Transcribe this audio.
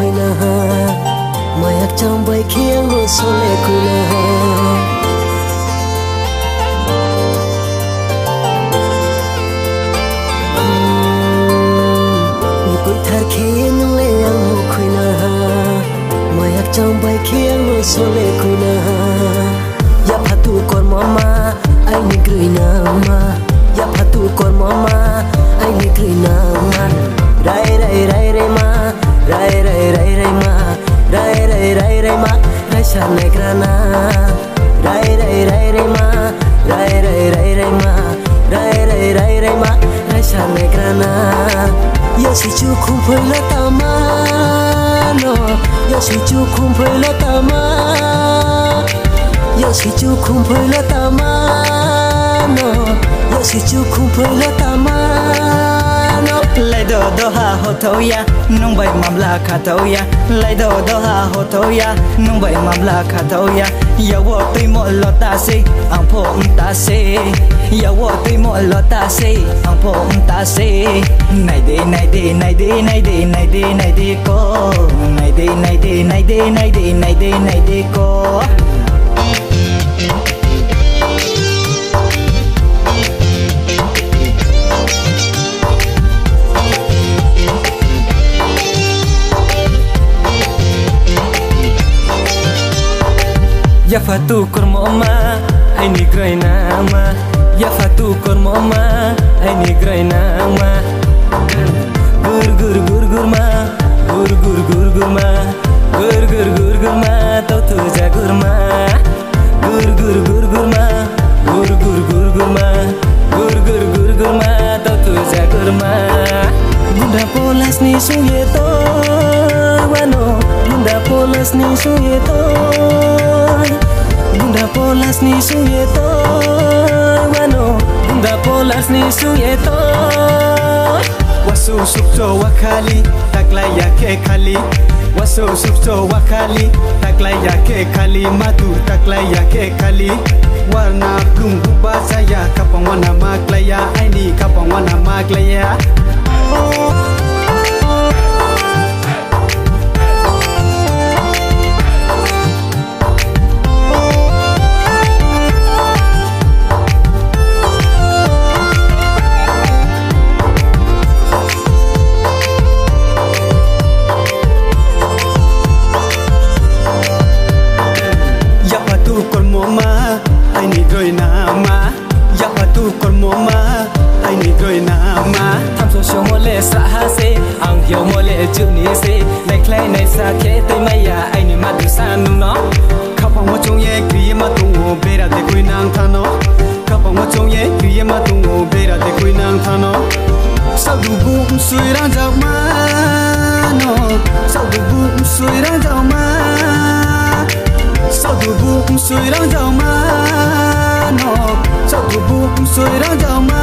khơi na mai hạt trong bay khiêng ngô số lệ khơi na cuối thar khiêng lệ ang ngô khơi na mai hạt trong bay khiêng ngô số lệ khơi na ya phatu kon mama ai ni gửi na ma ya phatu kon mama ai ni gửi na ma rai rai rai rai ma rai rai rai rai ma rai rai rai rai ma rai sa ne grana rai rai rai rai ma rai rai rai rai ma rai rai rai rai ma rai sa ne grana ya si chu khum phơi la ta ma no ya si chu khum phơi la ta ma ya si chu khum phơi la ta ma no ya si chu khum phơi la ta ma lại đồ đồ ha hồ thâu ya nung bay mam la khát thâu ya lại đồ đồ ha hồ thâu ya nung bay mam la khát thâu ya ya wo tui mo lo ta se ang pho ta se ya wo tui mo lo ta se ang pho ta se này đi này đi này đi này đi này đi này đi cô này đi này đi này đi này đi này đi này đi cô ya fatu kor mama ai ni graina ma ya fatu kor mama ai ni graina ma gur gur gur gur ma gur gur gur gur ma gur gur gur gur ma tau tu ja gur ma gur gur gur gur ma gur gur gur gur ma gur gur gur gur ma tau tu ja gur ma bunda polas ni suye to wano bunda polas ni suye to bunda polas ni suyeto wano bunda polas ni suyeto wasu sukto wakali taklay yake khali wasu sukto wakali taklay yake khali matur taklay yake khali warna blum basaya kapang wana maklaya aini kapang wana maklaya ai ni groi na ma ya patu kon mo ma ai ni groi na ma tham so sho mo le sa ha se ang yo mo le chu ni se lai klai nai sa ke tai mai ya ai ni ma tu sa nu no kha pa mo chong ye kri ma tu ngo be ra de koi nang tha no kha pa mo chong ye kri ma tu ngo be ra de koi nang tha no sao du bu sui rang jao ma no sao du bu sui rang jao ma sao du bu sui rang jao ma no sao du bu sui rang jao ma